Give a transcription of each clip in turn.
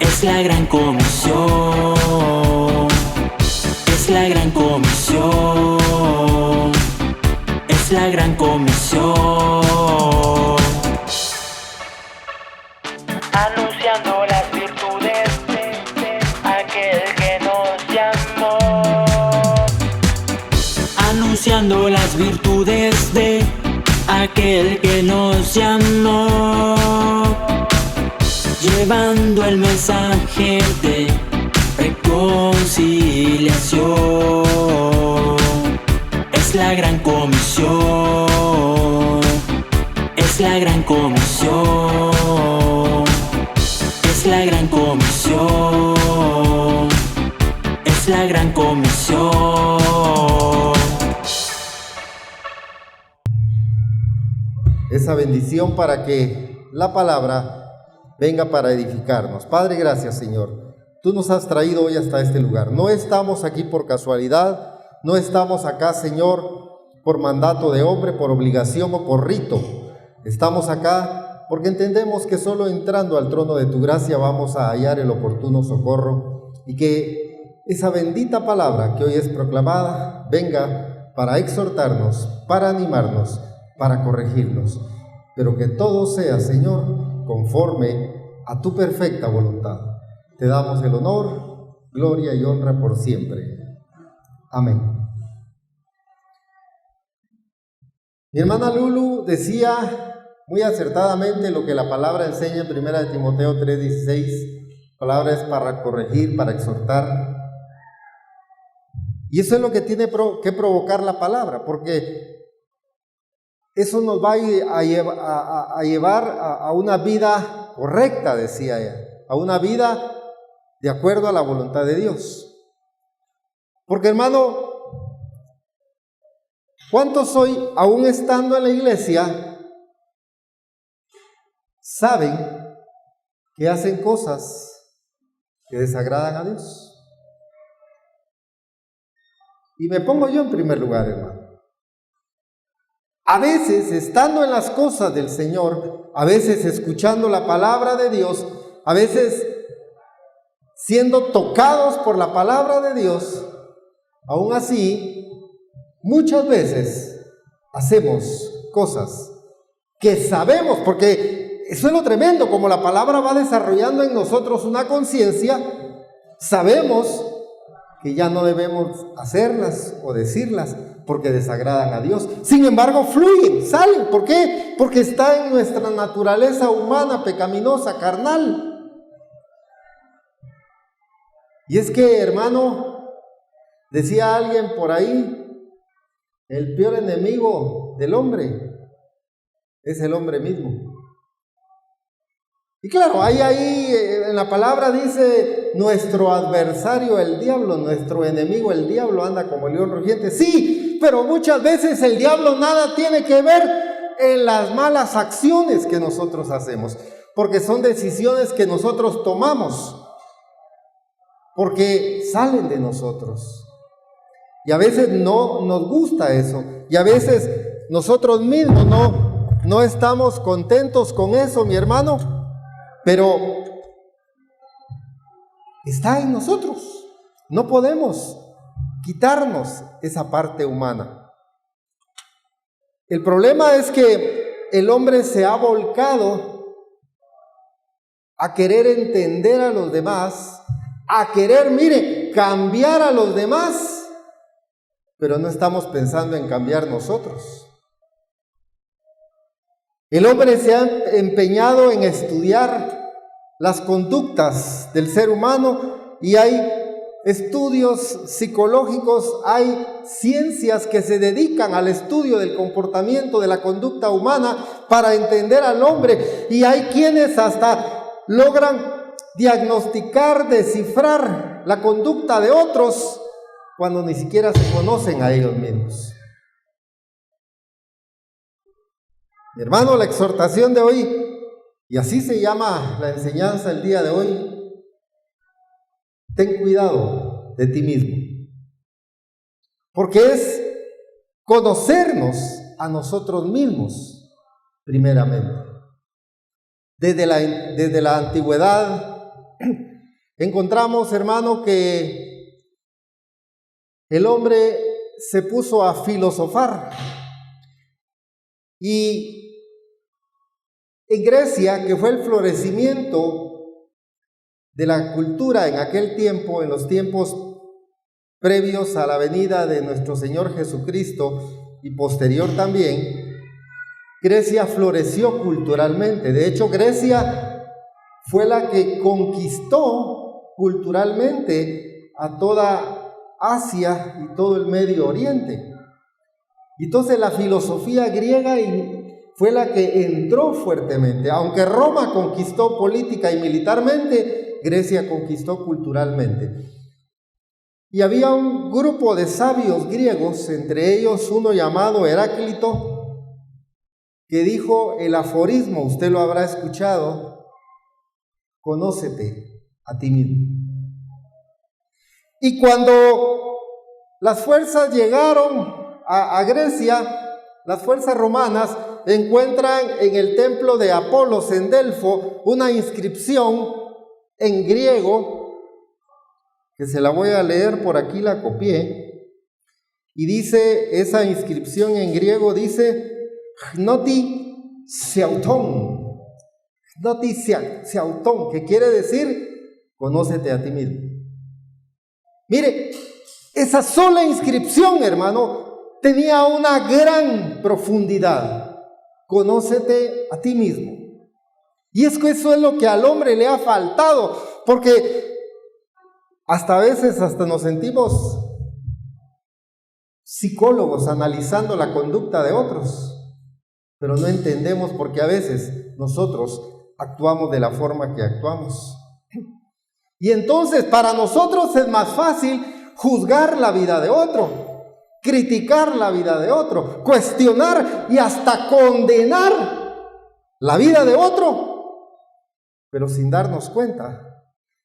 Es la gran comisión. Es la gran comisión. Es la gran comisión. Anunciando las virtudes de aquel que nos llamó. Anunciando las virtudes de aquel que nos llamó. Llevando el mensaje de reconciliación. Es la gran comisión. Es la gran comisión. Es la gran comisión. Es la gran comisión. Esa bendición para que la palabra venga para edificarnos. Padre, gracias, Señor. Tú nos has traído hoy hasta este lugar. No estamos aquí por casualidad, no estamos acá, Señor, por mandato de hombre, por obligación o por rito. Estamos acá porque entendemos que solo entrando al trono de tu gracia vamos a hallar el oportuno socorro y que esa bendita palabra que hoy es proclamada venga para exhortarnos, para animarnos, para corregirnos, pero que todo sea, Señor, conforme a tu perfecta voluntad. Te damos el honor, gloria y honra por siempre. Amén. Mi hermana Lulu decía muy acertadamente lo que la palabra enseña en 1 Timoteo 3:16. La palabra es para corregir, para exhortar. Y eso es lo que tiene que provocar la palabra, porque eso nos va a llevar a una vida correcta, decía ella, a una vida de acuerdo a la voluntad de Dios. Porque, hermano, ¿cuántos hoy, aún estando en la iglesia, saben que hacen cosas que desagradan a Dios? Y me pongo yo en primer lugar, hermano. A veces, estando en las cosas del Señor, a veces escuchando la palabra de Dios, a veces siendo tocados por la palabra de Dios, aún así, muchas veces hacemos cosas que sabemos, porque eso es lo tremendo, como la palabra va desarrollando en nosotros una conciencia, sabemos que ya no debemos hacerlas o decirlas porque desagradan a Dios. Sin embargo, fluyen, salen. ¿Por qué? Porque está en nuestra naturaleza humana, pecaminosa, carnal. Y es que, hermano, decía alguien por ahí, el peor enemigo del hombre es el hombre mismo. Y claro, ahí en la palabra dice, nuestro adversario el diablo, nuestro enemigo el diablo anda como león rugiente. Sí, pero muchas veces el diablo nada tiene que ver en las malas acciones que nosotros hacemos, porque son decisiones que nosotros tomamos, porque salen de nosotros. Y a veces no nos gusta eso, y a veces nosotros mismos no estamos contentos con eso, mi hermano. Pero está en nosotros. No podemos quitarnos esa parte humana. El problema es que el hombre se ha volcado a querer entender a los demás, a querer, cambiar a los demás, pero no estamos pensando en cambiar nosotros. El hombre se ha empeñado en estudiar las conductas del ser humano y hay estudios psicológicos, hay ciencias que se dedican al estudio del comportamiento de la conducta humana para entender al hombre, y hay quienes hasta logran diagnosticar, descifrar la conducta de otros cuando ni siquiera se conocen a ellos mismos. Mi hermano, la exhortación de hoy, y así se llama la enseñanza el día de hoy, ten cuidado de ti mismo, porque es conocernos a nosotros mismos primeramente. Desde la antigüedad encontramos, hermano, que el hombre se puso a filosofar. Y en Grecia, que fue el florecimiento de la cultura en aquel tiempo, en los tiempos previos a la venida de nuestro Señor Jesucristo y posterior también, Grecia floreció culturalmente. De hecho, Grecia fue la que conquistó culturalmente a toda Asia y todo el Medio Oriente. Entonces la filosofía griega fue la que entró fuertemente. Aunque Roma conquistó política y militarmente, Grecia conquistó culturalmente. Y había un grupo de sabios griegos, entre ellos uno llamado Heráclito, que dijo el aforismo, usted lo habrá escuchado: conócete a ti mismo. Y cuando las fuerzas llegaron a Grecia, las fuerzas romanas encuentran en el templo de Apolos en Delfo una inscripción en griego, que se la voy a leer, por aquí la copié, y dice, esa inscripción en griego dice: Gnoti Seauton, Gnoti Seauton, que quiere decir conócete a ti mismo. Mire, esa sola inscripción, hermano, tenía una gran profundidad. Conócete a ti mismo. Y es que eso es lo que al hombre le ha faltado, porque hasta a veces nos sentimos psicólogos analizando la conducta de otros, pero no entendemos por qué a veces nosotros actuamos de la forma que actuamos. Y entonces para nosotros es más fácil juzgar la vida de otro, criticar la vida de otro, cuestionar y hasta condenar la vida de otro, pero sin darnos cuenta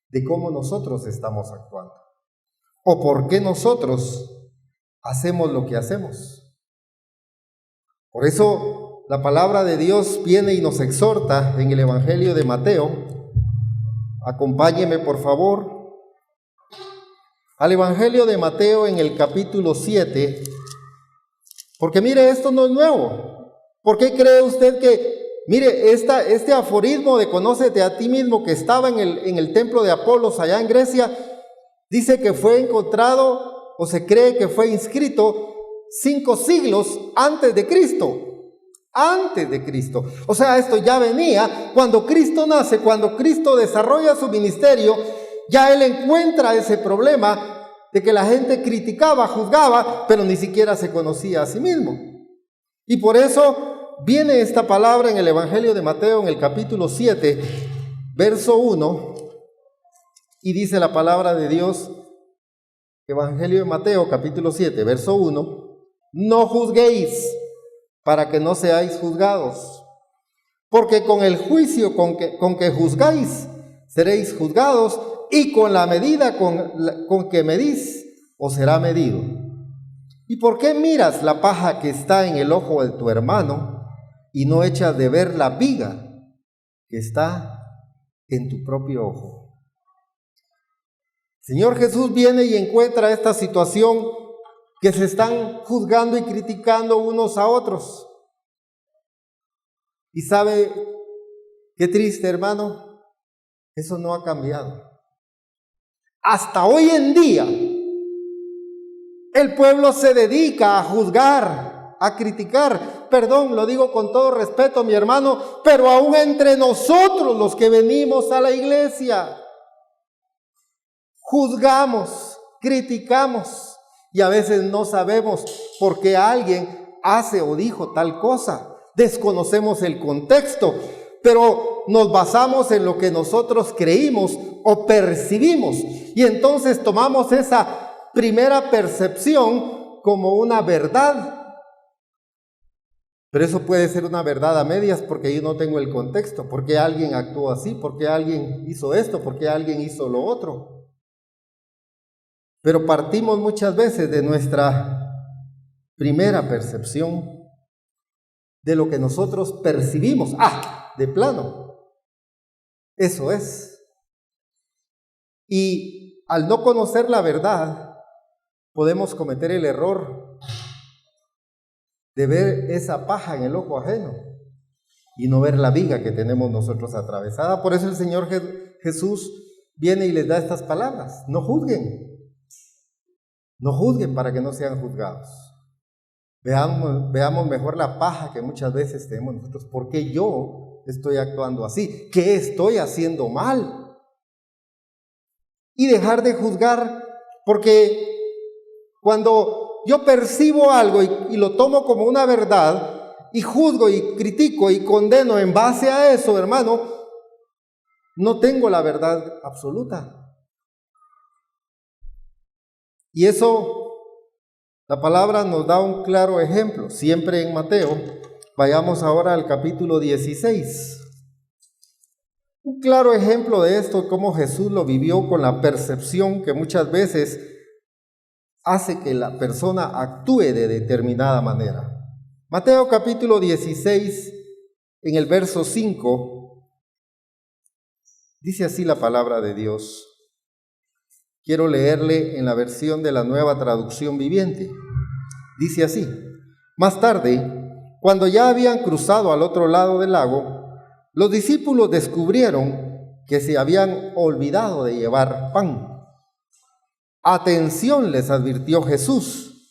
de cómo nosotros estamos actuando o por qué nosotros hacemos lo que hacemos. Por eso la palabra de Dios viene y nos exhorta en el Evangelio de Mateo. Acompáñeme, por favor, al Evangelio de Mateo en el capítulo 7, porque mire, esto no es nuevo. ¿Por qué cree usted que, mire, este aforismo de conócete a ti mismo que estaba en el templo de Apolos allá en Grecia, dice que fue encontrado, o se cree que fue inscrito 5 siglos antes de Cristo? Antes de Cristo. O sea, esto ya venía cuando Cristo nace, cuando Cristo desarrolla su ministerio. Ya él encuentra ese problema de que la gente criticaba, juzgaba, pero ni siquiera se conocía a sí mismo. Y por eso viene esta palabra en el Evangelio de Mateo, en el capítulo 7, verso 1, y dice la palabra de Dios, Evangelio de Mateo, capítulo 7, verso 1, no juzguéis para que no seáis juzgados, porque con el juicio con que juzgáis, seréis juzgados, y con la medida con que medís, os será medido. ¿Y por qué miras la paja que está en el ojo de tu hermano, y no echas de ver la viga que está en tu propio ojo? Señor Jesús viene y encuentra esta situación que se están juzgando y criticando unos a otros. Y sabe qué triste, hermano, eso no ha cambiado. Hasta hoy en día, el pueblo se dedica a juzgar, a criticar. Perdón, lo digo con todo respeto, mi hermano, pero aún entre nosotros los que venimos a la iglesia, juzgamos, criticamos. Y a veces no sabemos por qué alguien hace o dijo tal cosa. Desconocemos el contexto, pero nos basamos en lo que nosotros creímos o percibimos. Y entonces tomamos esa primera percepción como una verdad. Pero eso puede ser una verdad a medias porque yo no tengo el contexto. ¿Por qué alguien actuó así? ¿Por qué alguien hizo esto? ¿Por qué alguien hizo lo otro? Pero partimos muchas veces de nuestra primera percepción, de lo que nosotros percibimos. De plano, eso es. Y al no conocer la verdad, podemos cometer el error de ver esa paja en el ojo ajeno y no ver la viga que tenemos nosotros atravesada. Por eso el Señor Jesús viene y les da estas palabras: no juzguen para que no sean juzgados. Veamos mejor la paja que muchas veces tenemos nosotros. ¿Por qué yo estoy actuando así? ¿Qué estoy haciendo mal? Y dejar de juzgar, porque cuando yo percibo algo y lo tomo como una verdad, y juzgo y critico y condeno en base a eso, hermano, no tengo la verdad absoluta. Y eso, la palabra nos da un claro ejemplo, siempre en Mateo. Vayamos ahora al capítulo 16. Un claro ejemplo de esto, cómo Jesús lo vivió con la percepción que muchas veces hace que la persona actúe de determinada manera. Mateo capítulo 16, en el verso 5, dice así la palabra de Dios. Quiero leerle en la versión de la Nueva Traducción Viviente. Dice así: más tarde, cuando ya habían cruzado al otro lado del lago, los discípulos descubrieron que se habían olvidado de llevar pan. Atención, les advirtió Jesús,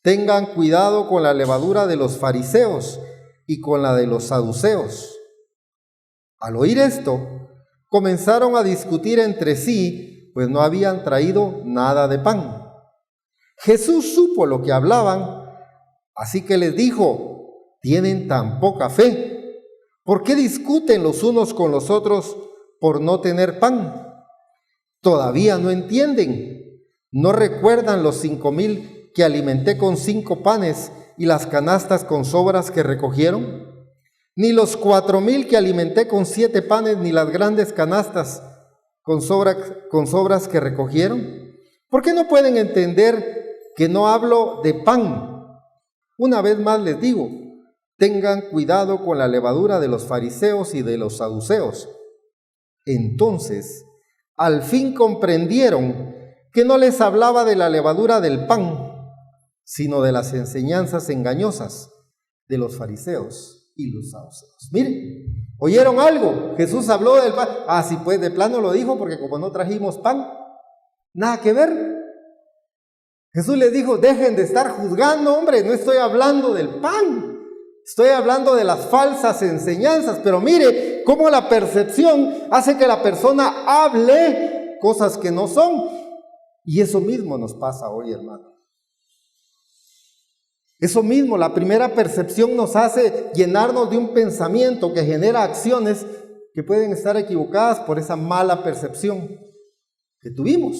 tengan cuidado con la levadura de los fariseos y con la de los saduceos. Al oír esto, comenzaron a discutir entre sí, pues no habían traído nada de pan. Jesús supo lo que hablaban, así que les dijo: ¿tienen tan poca fe? ¿Por qué discuten los unos con los otros por no tener pan? ¿Todavía no entienden? ¿No recuerdan los 5,000 que alimenté con 5 panes y las canastas con sobras que recogieron? Ni los 4,000 que alimenté con 7 panes, ni las grandes canastas con sobras que recogieron. ¿Por qué no pueden entender que no hablo de pan? Una vez más les digo, tengan cuidado con la levadura de los fariseos y de los saduceos. Entonces, al fin comprendieron que no les hablaba de la levadura del pan, sino de las enseñanzas engañosas de los fariseos y los saduceos. Miren, ¿oyeron algo? Jesús habló del pan. Ah, sí, pues de plano lo dijo, porque como no trajimos pan, nada que ver. Jesús les dijo: dejen de estar juzgando, hombre, no estoy hablando del pan. Estoy hablando de las falsas enseñanzas. Pero mire cómo la percepción hace que la persona hable cosas que no son. Y eso mismo nos pasa hoy, hermano. Eso mismo, la primera percepción nos hace llenarnos de un pensamiento que genera acciones que pueden estar equivocadas por esa mala percepción que tuvimos.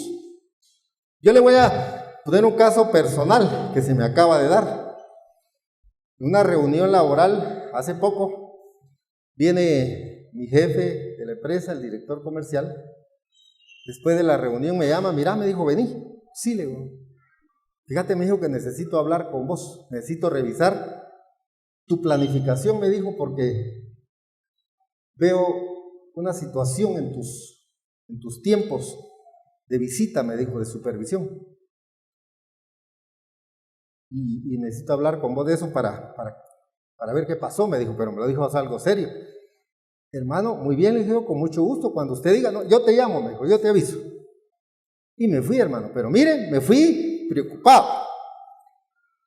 Yo le voy a poner un caso personal que se me acaba de dar. En una reunión laboral hace poco, viene mi jefe de la empresa, el director comercial. Después de la reunión me llama: mira, me dijo, vení. Sí, le digo, fíjate, me dijo que necesito hablar con vos, necesito revisar tu planificación, me dijo, porque veo una situación en tus tiempos de visita, me dijo, de supervisión. Y necesito hablar con vos de eso para ver qué pasó, me dijo, pero me lo dijo algo serio. Hermano, muy bien, le dije, con mucho gusto, cuando usted diga, no, yo te llamo, me dijo, yo te aviso. Y me fui, hermano, pero miren, me fui preocupado.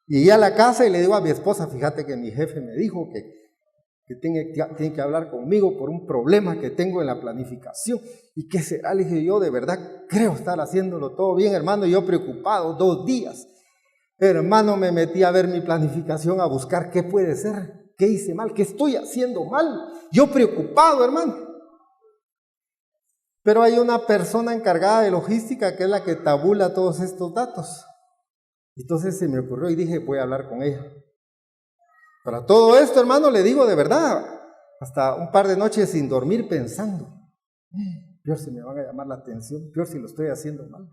Llegué a la casa y le digo a mi esposa: fíjate que mi jefe me dijo que tiene que hablar conmigo por un problema que tengo en la planificación. ¿Y qué será? Le dije, yo de verdad creo estar haciéndolo todo bien, hermano, y yo preocupado 2 días. Hermano, me metí a ver mi planificación, a buscar qué puede ser, qué hice mal, qué estoy haciendo mal. Yo preocupado, hermano. Pero hay una persona encargada de logística que es la que tabula todos estos datos. Entonces se me ocurrió y dije, voy a hablar con ella. Para todo esto, hermano, le digo de verdad, hasta un par de noches sin dormir pensando, peor si me van a llamar la atención, peor si lo estoy haciendo mal.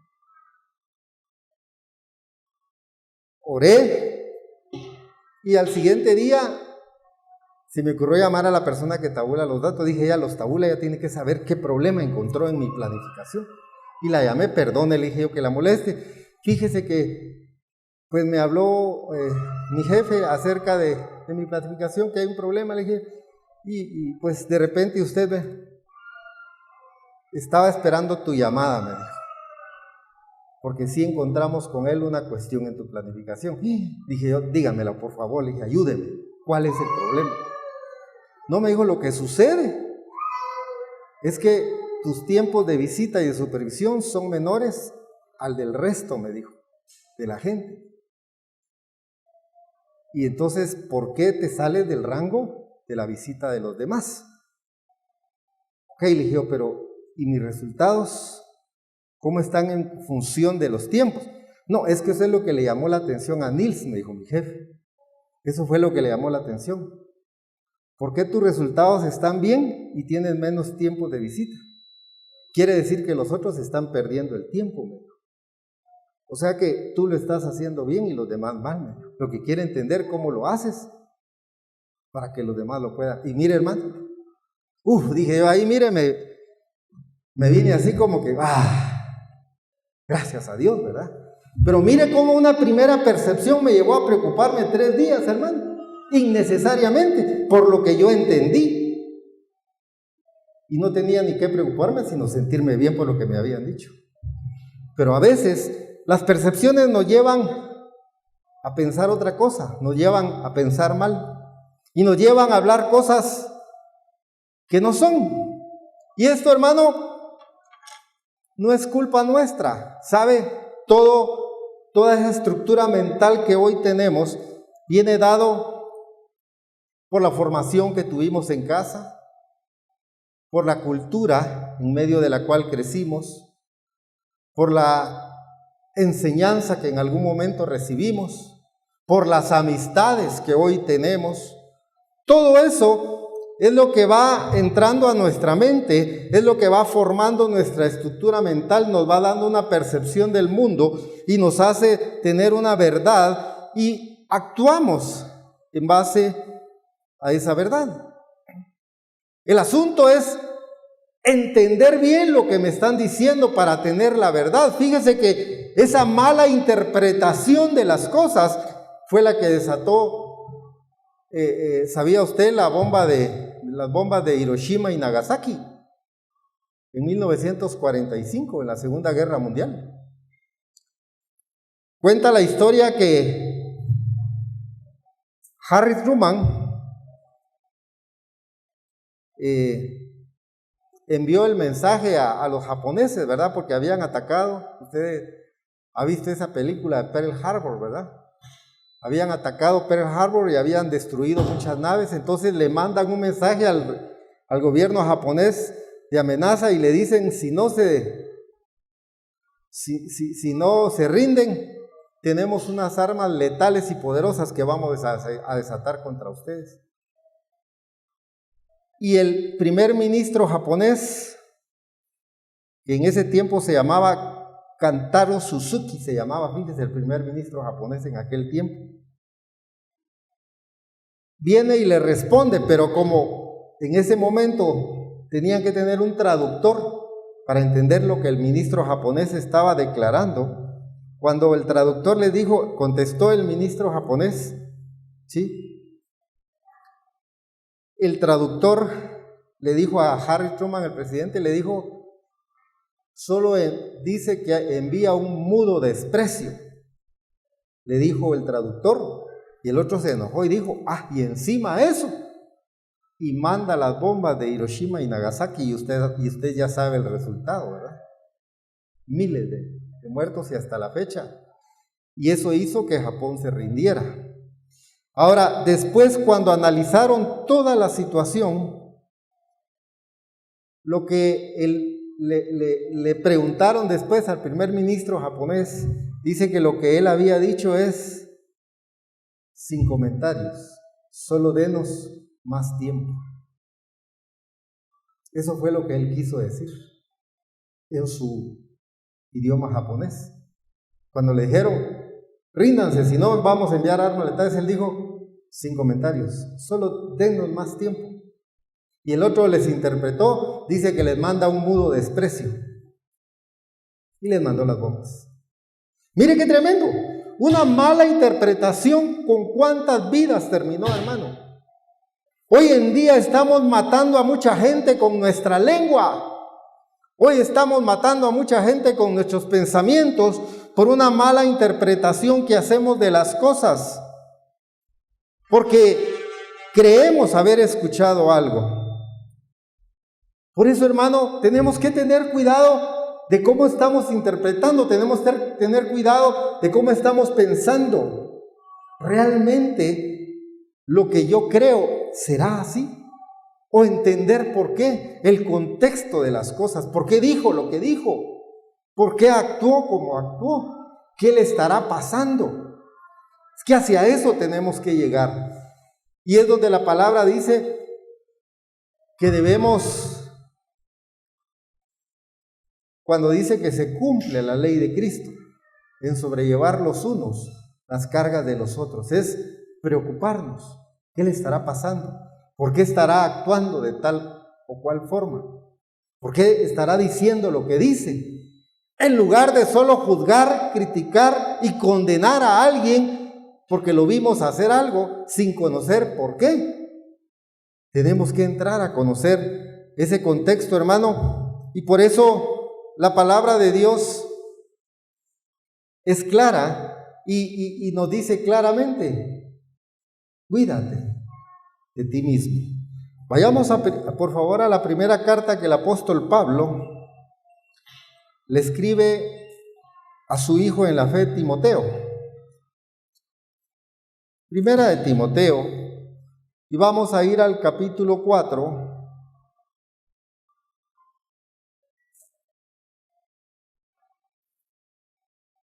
Oré y al siguiente día se me ocurrió llamar a la persona que tabula los datos. Dije, ella los tabula, ella tiene que saber qué problema encontró en mi planificación. Y la llamé, perdone, le dije yo que la moleste. Fíjese que pues me habló mi jefe acerca de mi planificación, que hay un problema, le dije, y pues de repente usted estaba esperando tu llamada, me dijo, porque sí encontramos con él una cuestión en tu planificación. Dije yo, dígamela por favor, le dije, ayúdeme, ¿cuál es el problema? No, me dijo, lo que sucede es que tus tiempos de visita y de supervisión son menores al del resto, me dijo, de la gente. Y entonces, ¿por qué te sales del rango de la visita de los demás? Ok, le dije yo, pero ¿y mis resultados? ¿Cómo están en función de los tiempos? No, es que eso es lo que le llamó la atención a Nils, me dijo mi jefe. Eso fue lo que le llamó la atención. ¿Por qué tus resultados están bien y tienes menos tiempo de visita? Quiere decir que los otros están perdiendo el tiempo, me dijo. O sea que tú lo estás haciendo bien y los demás mal, me dijo. Lo que quiere entender cómo lo haces para que los demás lo puedan. Y mire, hermano, dije yo ahí, mire, me vine así como que, gracias a Dios, ¿verdad? Pero mire cómo una primera percepción me llevó a preocuparme 3 días, hermano, innecesariamente, por lo que yo entendí. Y no tenía ni qué preocuparme, sino sentirme bien por lo que me habían dicho. Pero a veces las percepciones nos llevan a pensar otra cosa, nos llevan a pensar mal y nos llevan a hablar cosas que no son. Y esto, hermano, no es culpa nuestra, ¿sabe? Toda esa estructura mental que hoy tenemos viene dado por la formación que tuvimos en casa, por la cultura en medio de la cual crecimos, por la enseñanza que en algún momento recibimos, por las amistades que hoy tenemos. Todo eso es lo que va entrando a nuestra mente, es lo que va formando nuestra estructura mental, nos va dando una percepción del mundo y nos hace tener una verdad y actuamos en base a esa verdad. El asunto es entender bien lo que me están diciendo para tener la verdad. Fíjese que esa mala interpretación de las cosas fue la que desató, ¿sabía usted las bombas de Hiroshima y Nagasaki? En 1945, en la Segunda Guerra Mundial. Cuenta la historia que Harry Truman envió el mensaje a los japoneses, ¿verdad? Porque habían atacado. Usted ha visto esa película de Pearl Harbor, ¿verdad? Habían atacado Pearl Harbor y habían destruido muchas naves. Entonces le mandan un mensaje al gobierno japonés de amenaza y le dicen, si no se rinden, tenemos unas armas letales y poderosas que vamos a desatar contra ustedes. Y el primer ministro japonés, que en ese tiempo se llamaba Kantaro Suzuki, fíjese, el primer ministro japonés en aquel tiempo, viene y le responde, pero como en ese momento tenían que tener un traductor para entender lo que el ministro japonés estaba declarando, cuando el traductor le dijo, contestó el ministro japonés, ¿sí? El traductor le dijo a Harry Truman, el presidente, le dijo, solo dice que envía un mudo desprecio, le dijo el traductor, y el otro se enojó y dijo, y encima eso, y manda las bombas de Hiroshima y Nagasaki, y usted ya sabe el resultado, ¿verdad? Miles de muertos y hasta la fecha, y eso hizo que Japón se rindiera. Ahora, después, cuando analizaron toda la situación, lo que le preguntaron después al primer ministro japonés, dice que lo que él había dicho es, sin comentarios, solo denos más tiempo. Eso fue lo que él quiso decir en su idioma japonés. Cuando le dijeron, ríndanse, si no vamos a enviar armas letales, él dijo, sin comentarios, solo denos más tiempo. Y el otro les interpretó, dice que les manda un mudo desprecio. y les mandó las bombas. Mire qué tremendo. Una mala interpretación, ¿con cuántas vidas terminó, hermano? Hoy en día estamos matando a mucha gente con nuestra lengua. Hoy estamos matando a mucha gente con nuestros pensamientos por una mala interpretación que hacemos de las cosas. Porque creemos haber escuchado algo. Por eso, hermano, tenemos que tener cuidado de cómo estamos interpretando, tenemos que tener cuidado de cómo estamos pensando. ¿Realmente lo que yo creo será así? O entender por qué, el contexto de las cosas, por qué dijo lo que dijo, por qué actuó como actuó, qué le estará pasando. Es que hacia eso tenemos que llegar. Y es donde la palabra dice que debemos, cuando dice que se cumple la ley de Cristo, en sobrellevar los unos las cargas de los otros, es preocuparnos. ¿Qué le estará pasando? ¿Por qué estará actuando de tal o cual forma? ¿Por qué estará diciendo lo que dice? En lugar de solo juzgar, criticar y condenar a alguien porque lo vimos hacer algo sin conocer por qué. Tenemos que entrar a conocer ese contexto, hermano, y por eso la palabra de Dios es clara y nos dice claramente: cuídate de ti mismo. Vayamos por favor a la primera carta que el apóstol Pablo le escribe a su hijo en la fe, Timoteo. Primera de Timoteo, y vamos a ir al capítulo 4.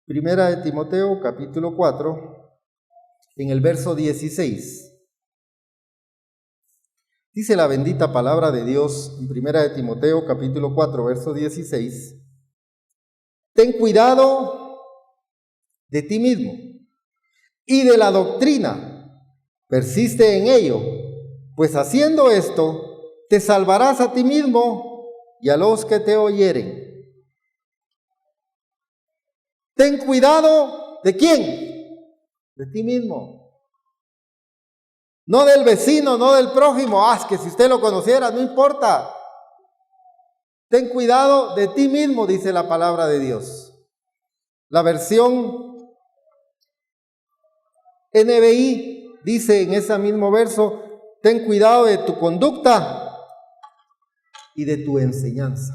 Primera de Timoteo, capítulo 4, en el verso 16. Dice la bendita palabra de Dios en Primera de Timoteo, capítulo 4, verso 16. Ten cuidado de ti mismo y de la doctrina, persiste en ello, pues haciendo esto te salvarás a ti mismo y a los que te oyeren. Ten cuidado ¿de quién? De ti mismo. No del vecino, no del prójimo. Es que si usted lo conociera, no importa. Ten cuidado de ti mismo, dice la palabra de Dios. La versión NBI dice en ese mismo verso: ten cuidado de tu conducta y de tu enseñanza.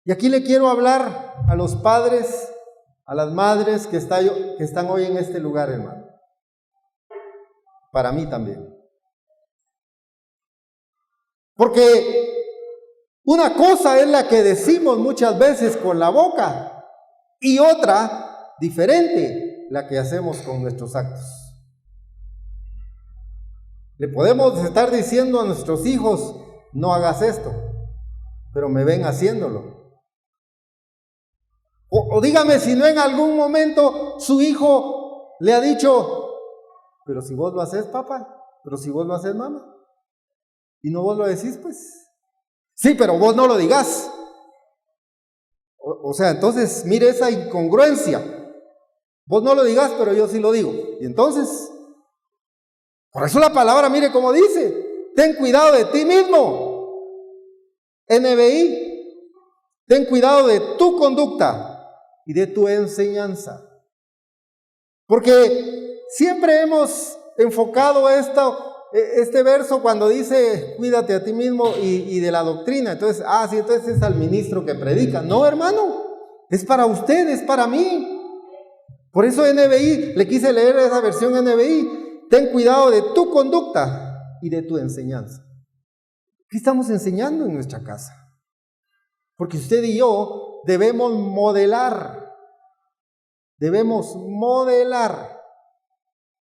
Y aquí le quiero hablar a los padres, a las madres que están hoy en este lugar, hermano. Para mí también. Porque una cosa es la que decimos muchas veces con la boca y otra diferente la que hacemos con nuestros actos. Le podemos estar diciendo a nuestros hijos: no hagas esto, pero me ven haciéndolo. O dígame si no en algún momento su hijo le ha dicho: pero si vos lo haces, papá, pero si vos lo haces, mamá, y no vos lo decís, pues sí, pero vos no lo digas. O sea, entonces mire esa incongruencia. Vos no lo digas, pero yo sí lo digo. Y entonces, por eso la palabra, mire cómo dice: ten cuidado de ti mismo. NBI, ten cuidado de tu conducta y de tu enseñanza. Porque siempre hemos enfocado este verso cuando dice cuídate a ti mismo y de la doctrina. Entonces, sí, entonces es al ministro que predica. No, hermano, es para usted, es para mí. Por eso NBI, le quise leer esa versión NBI: ten cuidado de tu conducta y de tu enseñanza. ¿Qué estamos enseñando en nuestra casa? Porque usted y yo debemos modelar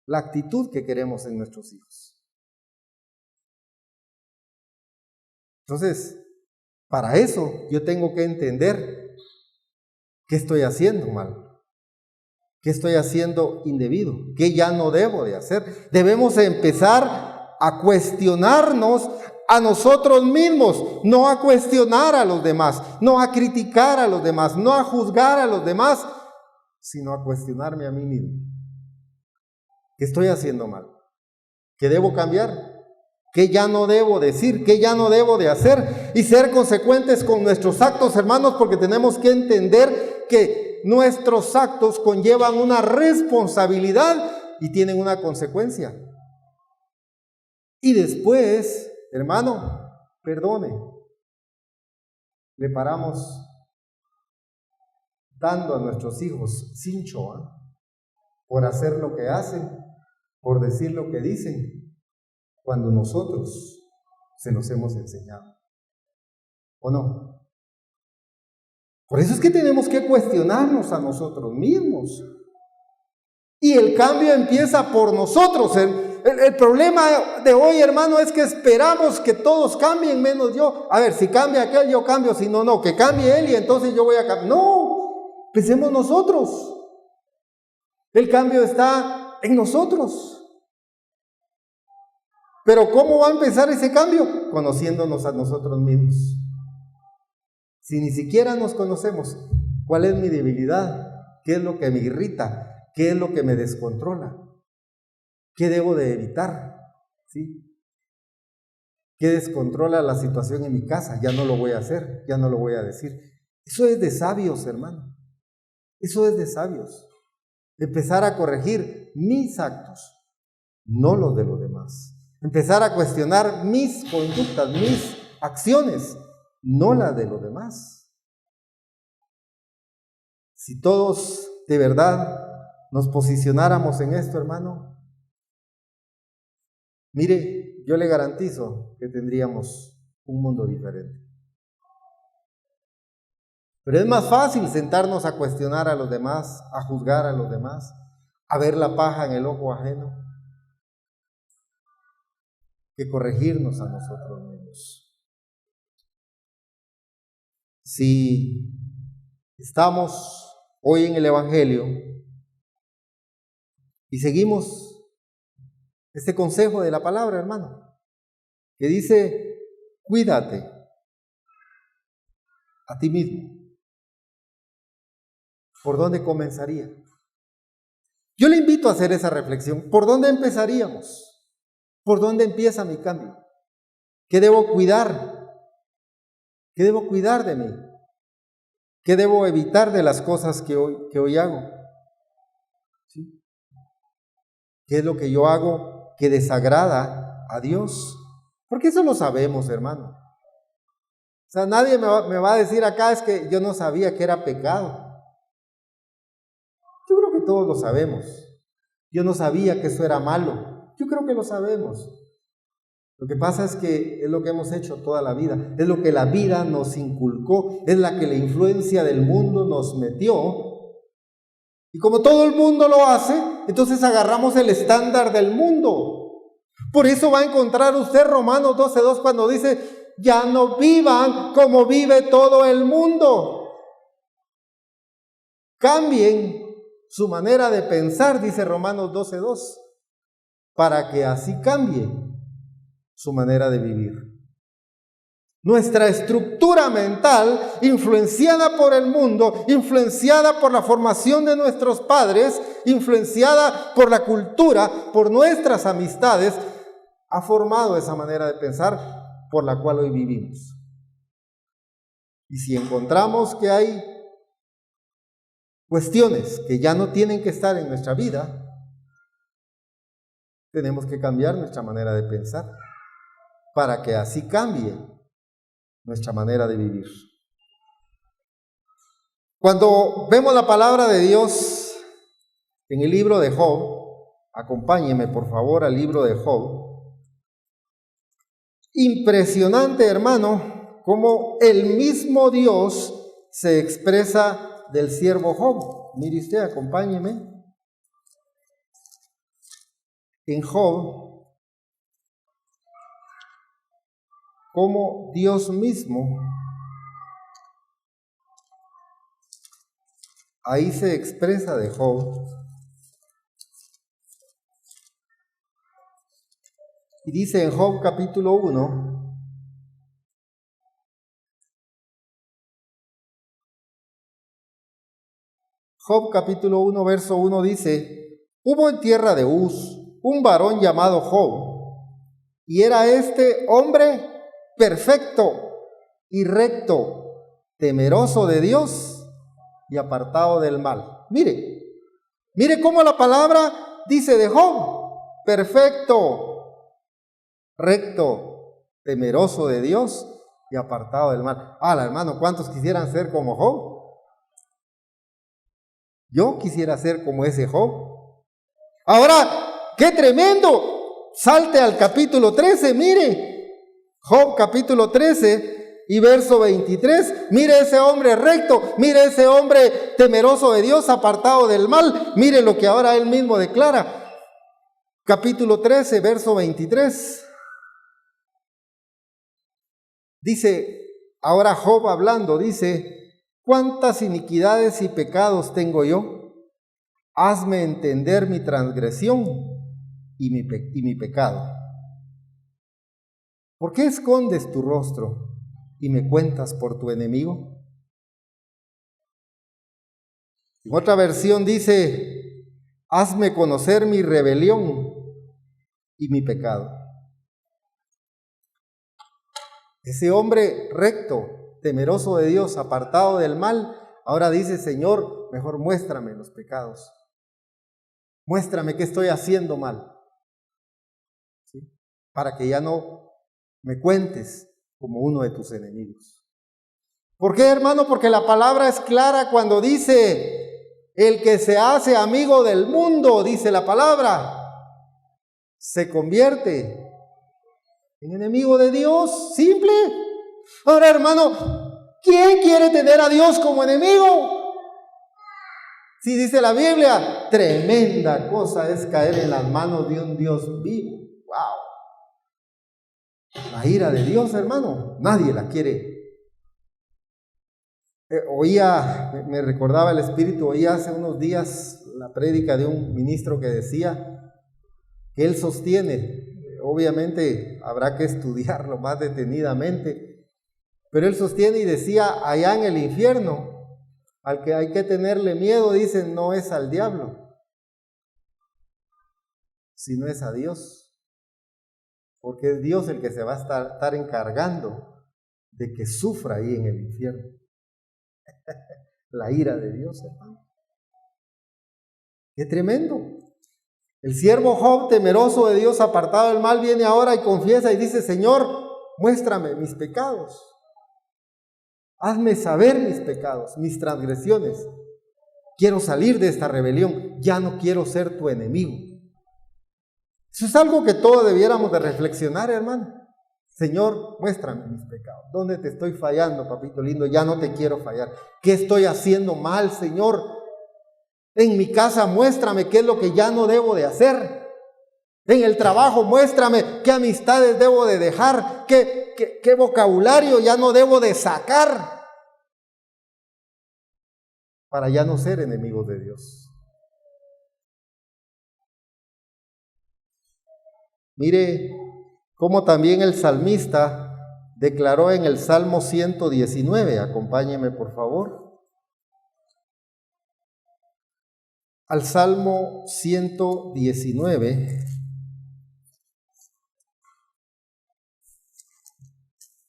la actitud que queremos en nuestros hijos. Entonces, para eso yo tengo que entender qué estoy haciendo mal, qué estoy haciendo indebido, qué ya no debo de hacer. Debemos empezar a cuestionarnos, a nosotros mismos, no a cuestionar a los demás, no a criticar a los demás, no a juzgar a los demás, sino a cuestionarme a mí mismo. ¿Qué estoy haciendo mal? ¿Qué debo cambiar? ¿Qué ya no debo decir? ¿Qué ya no debo de hacer? Y ser consecuentes con nuestros actos, hermanos, porque tenemos que entender que nuestros actos conllevan una responsabilidad y tienen una consecuencia. Y después, hermano, perdone. Le paramos dando a nuestros hijos cincho, por hacer lo que hacen, por decir lo que dicen, cuando nosotros se los hemos enseñado. ¿O no? Por eso es que tenemos que cuestionarnos a nosotros mismos. Y el cambio empieza por nosotros. El problema de hoy, hermano, es que esperamos que todos cambien menos yo. A ver, si cambia aquel, yo cambio. Si no, no, que cambie él y entonces yo voy a cambiar. No, pensemos nosotros. El cambio está en nosotros. Pero ¿cómo va a empezar ese cambio? Conociéndonos a nosotros mismos. Si ni siquiera nos conocemos, ¿cuál es mi debilidad? ¿Qué es lo que me irrita? ¿Qué es lo que me descontrola? ¿Qué debo de evitar? ¿Sí? ¿Qué descontrola la situación en mi casa? Ya no lo voy a hacer, ya no lo voy a decir. Eso es de sabios, hermano. Eso es de sabios. Empezar a corregir mis actos, no los de los demás. Empezar a cuestionar mis conductas, mis acciones, no las de los demás. Si todos de verdad nos posicionáramos en esto, hermano, mire, yo le garantizo que tendríamos un mundo diferente. Pero es más fácil sentarnos a cuestionar a los demás, a juzgar a los demás, a ver la paja en el ojo ajeno, que corregirnos a nosotros mismos. Si estamos hoy en el Evangelio y seguimos este consejo de la palabra, hermano, que dice, cuídate a ti mismo. ¿Por dónde comenzaría? Yo le invito a hacer esa reflexión. ¿Por dónde empezaríamos? ¿Por dónde empieza mi cambio? ¿Qué debo cuidar? ¿Qué debo cuidar de mí? ¿Qué debo evitar de las cosas que hoy hago? ¿Sí? ¿Qué es lo que yo hago que desagrada a Dios? Porque eso lo sabemos, hermano. O sea, nadie me va a decir acá es que yo no sabía que era pecado. Yo creo que todos lo sabemos. Yo no sabía que eso era malo. Yo creo que lo sabemos. Lo que pasa es que es lo que hemos hecho toda la vida. Es lo que la vida nos inculcó. Es la que la influencia del mundo nos metió. Y como todo el mundo lo hace, entonces agarramos el estándar del mundo. Por eso va a encontrar usted Romanos 12:2 cuando dice, ya no vivan como vive todo el mundo. Cambien su manera de pensar, dice Romanos 12:2, para que así cambie su manera de vivir. Nuestra estructura mental, influenciada por el mundo, influenciada por la formación de nuestros padres, influenciada por la cultura, por nuestras amistades, ha formado esa manera de pensar por la cual hoy vivimos. Y si encontramos que hay cuestiones que ya no tienen que estar en nuestra vida, tenemos que cambiar nuestra manera de pensar para que así cambie nuestra manera de vivir. Cuando vemos la palabra de Dios en el libro de Job, acompáñeme por favor al libro de Job. Impresionante, hermano, cómo el mismo Dios se expresa del siervo Job. Mire usted, acompáñeme. En Job, como Dios mismo, ahí se expresa de Job. Y dice en Job capítulo 1, Job capítulo 1, verso 1 dice: hubo en tierra de Uz un varón llamado Job, y era este hombre perfecto y recto, temeroso de Dios y apartado del mal. Mire cómo la palabra dice de Job: perfecto, recto, temeroso de Dios y apartado del mal. Hermano, ¿cuántos quisieran ser como Job? Yo quisiera ser como ese Job. Ahora, ¡qué tremendo! Salte al capítulo 13, mire. Job capítulo 13 y verso 23. Mire ese hombre recto, mire ese hombre temeroso de Dios, apartado del mal. Mire lo que ahora él mismo declara. Capítulo 13, verso 23. Dice, ahora Job hablando, dice: ¿cuántas iniquidades y pecados tengo yo? Hazme entender mi transgresión y mi pecado. ¿Por qué escondes tu rostro y me cuentas por tu enemigo? En otra versión dice: hazme conocer mi rebelión y mi pecado. Ese hombre recto, temeroso de Dios, apartado del mal, ahora dice: Señor, mejor muéstrame los pecados. Muéstrame qué estoy haciendo mal, ¿sí? Para que ya no me cuentes como uno de tus enemigos. ¿Por qué, hermano? Porque la palabra es clara cuando dice: el que se hace amigo del mundo, dice la palabra, se convierte en enemigo de Dios. Simple. Ahora, hermano, ¿quién quiere tener a Dios como enemigo? Si dice la Biblia, tremenda cosa es caer en las manos de un Dios vivo. ¡Wow! La ira de Dios, hermano, nadie la quiere. Me recordaba el Espíritu, oía hace unos días la prédica de un ministro que decía que él sostiene, obviamente habrá que estudiarlo más detenidamente, pero él sostiene y decía: allá en el infierno, al que hay que tenerle miedo, dicen, no es al diablo, sino es a Dios, porque es Dios el que se va a estar encargando de que sufra ahí en el infierno. La ira de Dios, hermano. ¡Qué tremendo! El siervo Job, temeroso de Dios, apartado del mal, viene ahora y confiesa y dice: Señor, muéstrame mis pecados. Hazme saber mis pecados, mis transgresiones. Quiero salir de esta rebelión. Ya no quiero ser tu enemigo. Eso es algo que todos debiéramos de reflexionar, hermano. Señor, muéstrame mis pecados. ¿Dónde te estoy fallando, papito lindo? Ya no te quiero fallar. ¿Qué estoy haciendo mal, Señor? En mi casa, muéstrame qué es lo que ya no debo de hacer. En el trabajo, muéstrame qué amistades debo de dejar, qué vocabulario ya no debo de sacar, para ya no ser enemigos de Dios. Mire cómo también el salmista declaró en el Salmo 119, acompáñeme por favor, al Salmo 119,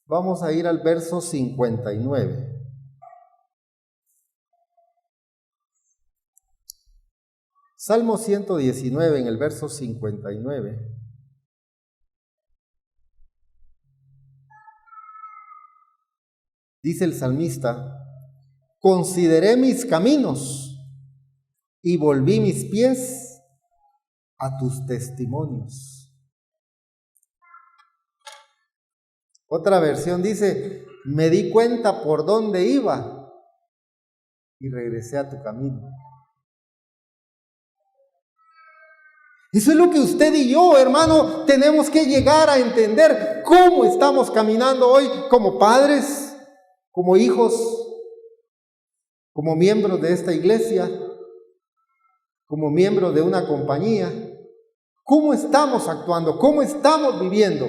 vamos a ir al verso 59. Salmo 119 en el verso 59. Dice el salmista: consideré mis caminos y volví mis pies a tus testimonios. Otra versión dice: me di cuenta por dónde iba y regresé a tu camino. Eso es lo que usted y yo, hermano, tenemos que llegar a entender. Cómo estamos caminando hoy como padres, como hijos, como miembros de esta iglesia, como miembros de una compañía. ¿Cómo estamos actuando? ¿Cómo estamos viviendo?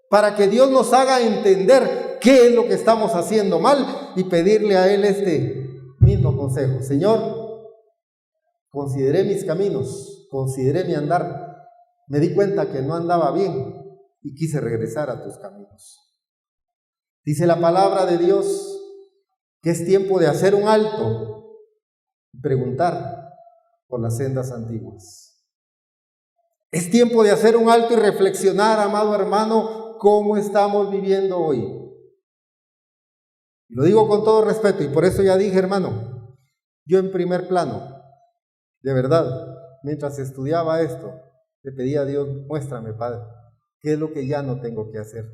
Para que Dios nos haga entender qué es lo que estamos haciendo mal y pedirle a Él mismo consejo. Señor, consideré mis caminos, consideré mi andar, me di cuenta que no andaba bien y quise regresar a tus caminos. Dice la palabra de Dios que es tiempo de hacer un alto y preguntar por las sendas antiguas. Es tiempo de hacer un alto y reflexionar, amado hermano, cómo estamos viviendo hoy. Lo digo con todo respeto y por eso ya dije, hermano, yo en primer plano, de verdad, mientras estudiaba esto, le pedí a Dios, muéstrame, Padre, qué es lo que ya no tengo que hacer.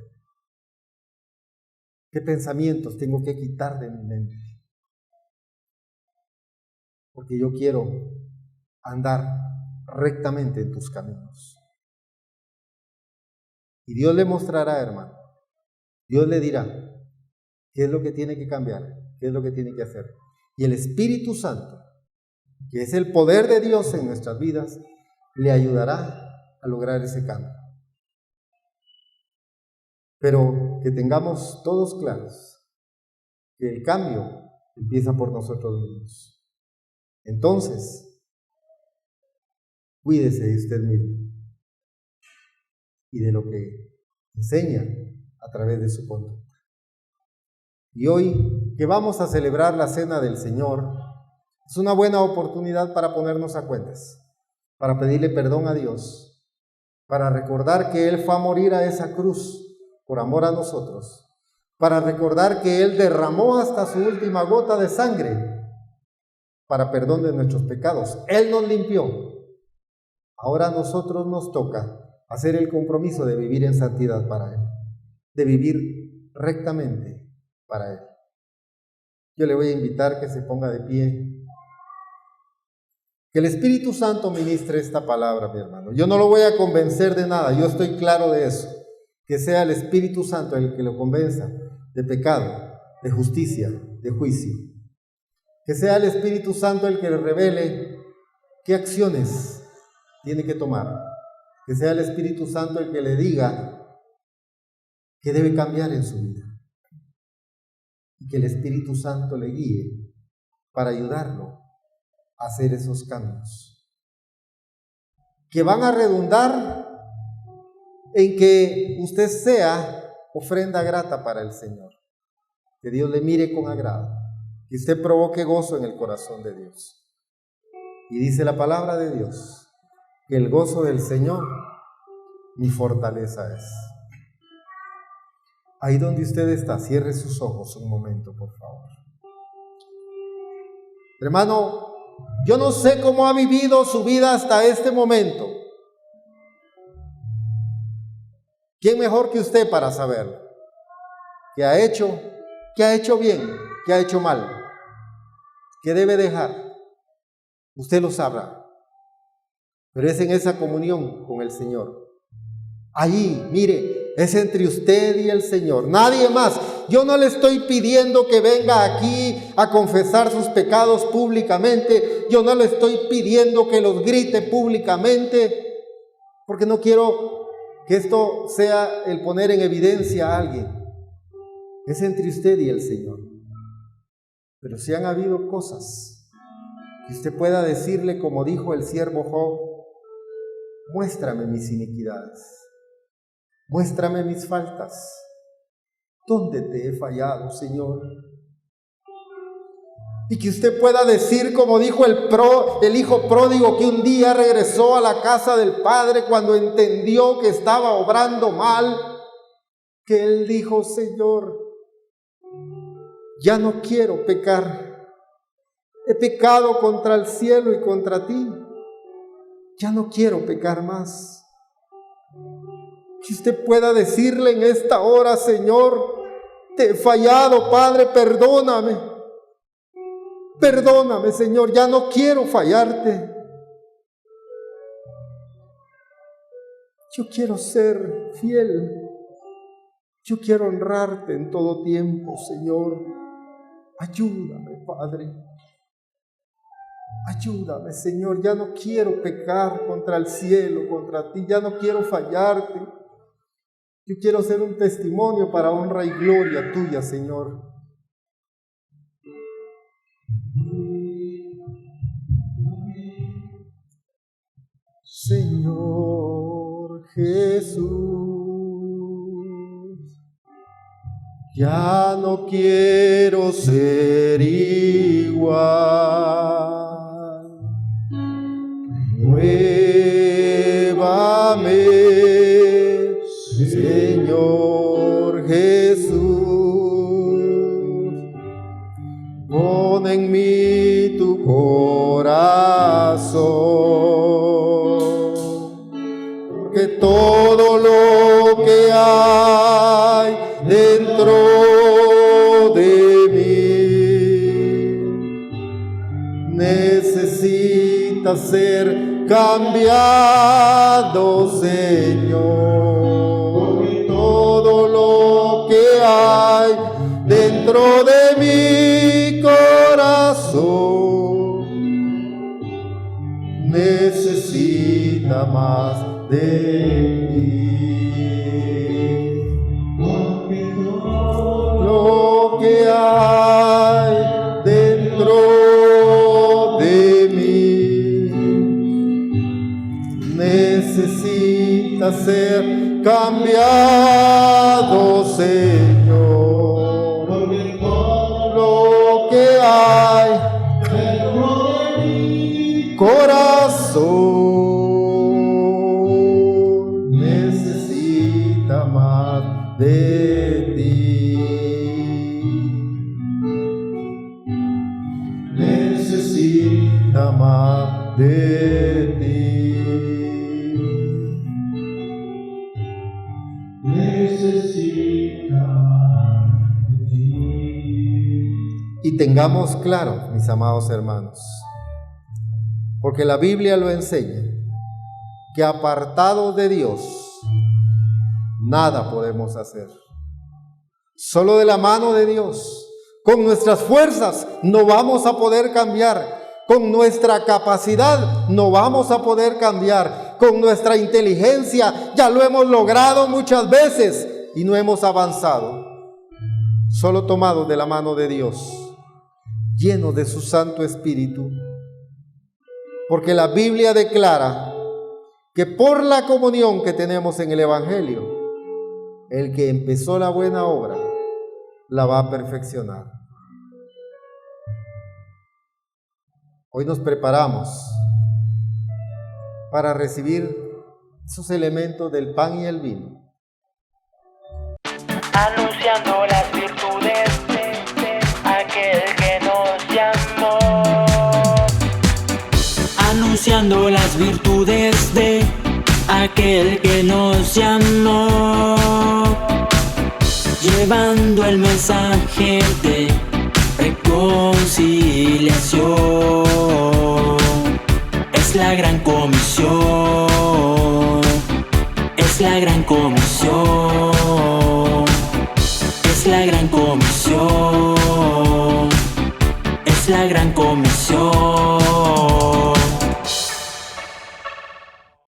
¿Qué pensamientos tengo que quitar de mi mente? Porque yo quiero andar rectamente en tus caminos. Y Dios le mostrará, hermano. Dios le dirá qué es lo que tiene que cambiar, qué es lo que tiene que hacer. Y el Espíritu Santo, que es el poder de Dios en nuestras vidas, le ayudará a lograr ese cambio. Pero que tengamos todos claros que el cambio empieza por nosotros mismos. Entonces, cuídese de usted mismo y de lo que enseña a través de su conducta. Y hoy que vamos a celebrar la Cena del Señor, es una buena oportunidad para ponernos a cuentas, para pedirle perdón a Dios, para recordar que Él fue a morir a esa cruz por amor a nosotros, para recordar que Él derramó hasta su última gota de sangre para perdón de nuestros pecados. Él nos limpió. Ahora a nosotros nos toca hacer el compromiso de vivir en santidad para Él, de vivir rectamente para Él. Yo le voy a invitar que se ponga de pie. Que el Espíritu Santo ministre esta palabra, mi hermano. Yo no lo voy a convencer de nada, yo estoy claro de eso. Que sea el Espíritu Santo el que lo convenza de pecado, de justicia, de juicio. Que sea el Espíritu Santo el que le revele qué acciones tiene que tomar. Que sea el Espíritu Santo el que le diga qué debe cambiar en su vida. Y que el Espíritu Santo le guíe para ayudarlo a hacer esos cambios. Que van a redundar en que usted sea ofrenda grata para el Señor. Que Dios le mire con agrado. Que usted provoque gozo en el corazón de Dios. Y dice la palabra de Dios, que el gozo del Señor mi fortaleza es. Ahí donde usted está, cierre sus ojos un momento, por favor. Hermano, yo no sé cómo ha vivido su vida hasta este momento. ¿Quién mejor que usted para saberlo? ¿Qué ha hecho bien? ¿Qué ha hecho mal? ¿Qué debe dejar? Usted lo sabrá. Pero es en esa comunión con el Señor. Allí, mire, es entre usted y el Señor, nadie más. Yo no le estoy pidiendo que venga aquí a confesar sus pecados públicamente. Yo no le estoy pidiendo que los grite públicamente, porque no quiero que esto sea el poner en evidencia a alguien. Es entre usted y el Señor. Pero si han habido cosas que usted pueda decirle, como dijo el siervo Job, muéstrame mis iniquidades, muéstrame mis faltas. ¿Dónde te he fallado, Señor? Y que usted pueda decir, como dijo el hijo pródigo, que un día regresó a la casa del padre cuando entendió que estaba obrando mal, que él dijo: Señor, ya no quiero pecar. He pecado contra el cielo y contra ti. Ya no quiero pecar más. Que usted pueda decirle en esta hora: Señor, te he fallado, Padre, perdóname. Perdóname, Señor, ya no quiero fallarte. Yo quiero ser fiel. Yo quiero honrarte en todo tiempo, Señor. Ayúdame, Padre. Ayúdame, Señor. Ya no quiero pecar contra el cielo, contra ti. Ya no quiero fallarte. Yo quiero ser un testimonio para honra y gloria tuya, Señor. Señor Jesús, ya no quiero ser igual. Renuévame, Señor Jesús, pon en mí tu corazón, porque todo lo que hay dentro de mí necesita ser cambiado, Señor. Porque todo lo que hay dentro de mi corazón necesita más de ti. Porque todo lo que hay dentro de mí necesita ser cambiado, Señor. Porque todo lo que hay dentro de mi corazón necesita más de ti. Necesita más de ti. Necesita de ti. Y tengamos claro, mis amados hermanos, porque la Biblia lo enseña, que apartados de Dios nada podemos hacer. Solo de la mano de Dios. Con nuestras fuerzas no vamos a poder cambiar. Con nuestra capacidad no vamos a poder cambiar. Con nuestra inteligencia ya lo hemos logrado muchas veces y no hemos avanzado. Solo tomados de la mano de Dios, llenos de su Santo Espíritu. Porque la Biblia declara que por la comunión que tenemos en el Evangelio, el que empezó la buena obra la va a perfeccionar. Hoy nos preparamos para recibir esos elementos del pan y el vino. Anunciando las virtudes de aquel que nos llamó. Anunciando las virtudes de aquel que nos llamó. Llevando el mensaje de reconciliación. Es la gran comisión. Es la gran comisión. Es la gran comisión. Es la gran comisión.